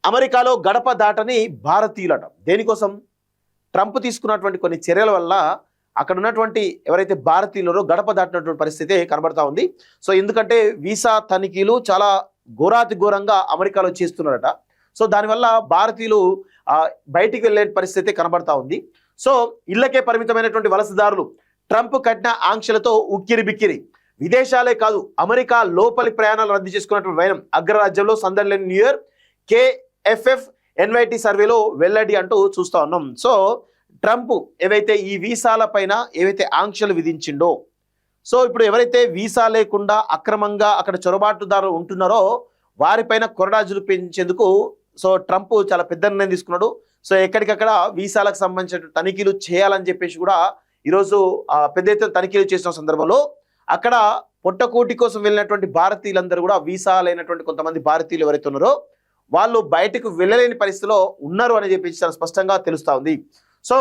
అమెరికాలో గడప దాటని భారతీయులట. దేనికోసం? ట్రంప్ తీసుకున్నటువంటి కొన్ని చర్యల వల్ల అక్కడ ఉన్నటువంటి ఎవరైతే భారతీయులరో గడప దాటినటువంటి పరిస్థితి కనబడతా ఉంది. సో ఎందుకంటే వీసా తనిఖీలు చాలా ఘోరాతి ఘోరంగా అమెరికాలో చేస్తున్నారట. సో దానివల్ల భారతీయులు బయటికి వెళ్ళే పరిస్థితి కనబడతా ఉంది. సో ఇళ్లకే పరిమితమైనటువంటి వలసదారులు ట్రంప్ కట్టిన ఆంక్షలతో ఉక్కిరి బిక్కిరి. విదేశాలే కాదు, అమెరికా లోపలి ప్రయాణాలు రద్దు చేసుకున్నటువంటి వైనం అగ్రరాజ్యంలో సందర్లేని న్యూ ఇయర్ కేఎఫ్ఎఫ్ ఎన్వైటీ సర్వేలో వెల్లడి అంటూ చూస్తూ ఉన్నాం. సో ట్రంప్ ఏవైతే ఈ వీసాల పైన ఏవైతే ఆంక్షలు విధించిండో, సో ఇప్పుడు ఎవరైతే వీసా లేకుండా అక్రమంగా అక్కడ చొరబాటుదారులు ఉంటున్నారో వారిపైన కొరడాజులు పెంచేందుకు సో ట్రంప్ చాలా పెద్ద నిర్ణయం తీసుకున్నాడు. సో ఎక్కడికక్కడ వీసాలకు సంబంధించిన తనిఖీలు చేయాలని చెప్పేసి కూడా ఈరోజు పెద్ద ఎత్తున తనిఖీలు చేసిన సందర్భంలో అక్కడ పొట్టకూటి కోసం వెళ్ళినటువంటి భారతీయులందరూ కూడా వీసా లేనటువంటి కొంతమంది భారతీయులు ఎవరైతే ఉన్నారో వాళ్ళు బయటకు వెళ్ళలేని పరిస్థితిలో ఉన్నారు అని చెప్పేసి చాలా స్పష్టంగా తెలుస్తూ ఉంది. సో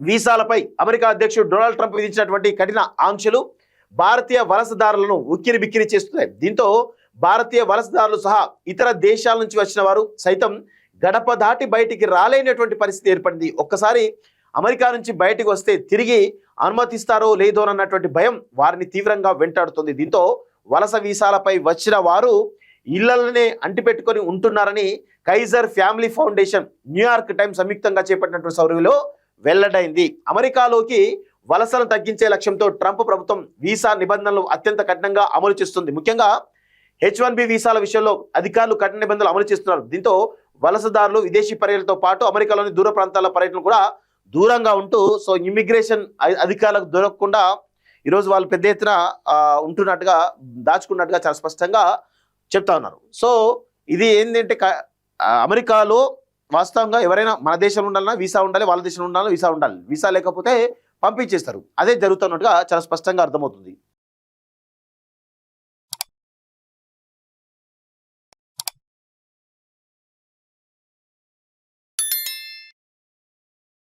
వీసాలపై అమెరికా అధ్యక్షుడు డొనాల్డ్ ట్రంప్ విధించినటువంటి కఠిన ఆంక్షలు భారతీయ వలసదారులను ఉక్కిరి బిక్కిరి చేస్తున్నాయి. దీంతో భారతీయ వలసదారులు సహా ఇతర దేశాల నుంచి వచ్చిన వారు సైతం గడప దాటి బయటికి రాలేనటువంటి పరిస్థితి ఏర్పడింది. ఒక్కసారి అమెరికా నుంచి బయటికి వస్తే తిరిగి అనుమతిస్తారో లేదో అన్నటువంటి భయం వారిని తీవ్రంగా వెంటాడుతుంది. దీంతో వలస వీసాలపై వచ్చిన వారు ఇళ్లనే అంటిపెట్టుకొని ఉంటున్నారని Kaiser Family Foundation New York Times సంయుక్తంగా చేపట్టినటువంటి సర్వేలో వెల్లడైంది. అమెరికాలోకి వలసలను తగ్గించే లక్ష్యంతో ట్రంప్ ప్రభుత్వం వీసా నిబంధనలు అత్యంత కఠినంగా అమలు చేస్తుంది. ముఖ్యంగా H1B వీసాల విషయంలో అధికారులు కఠిన నిబంధనలు అమలు చేస్తున్నారు. దీంతో వలసదారులు విదేశీ పర్యటనతో పాటు అమెరికాలోని దూర ప్రాంతాల పర్యటన కూడా దూరంగా ఉంటూ సో ఇమ్మిగ్రేషన్ అధికారులకు దొరకకుండా ఈరోజు వాళ్ళు పెద్ద ఎత్తున ఉంటున్నట్టుగా దాచుకున్నట్టుగా చాలా స్పష్టంగా చెప్తా ఉన్నారు. సో ఇది ఏంటంటే అమెరికాలో వాస్తవంగా ఎవరైనా మన దేశంలో ఉండాలన్నా వీసా ఉండాలి, వాళ్ళ దేశంలో ఉండాలన్నా వీసా ఉండాలి. వీసా లేకపోతే పంపించేస్తారు. అదే జరుగుతున్నట్టుగా చాలా స్పష్టంగా అర్థమవుతుంది.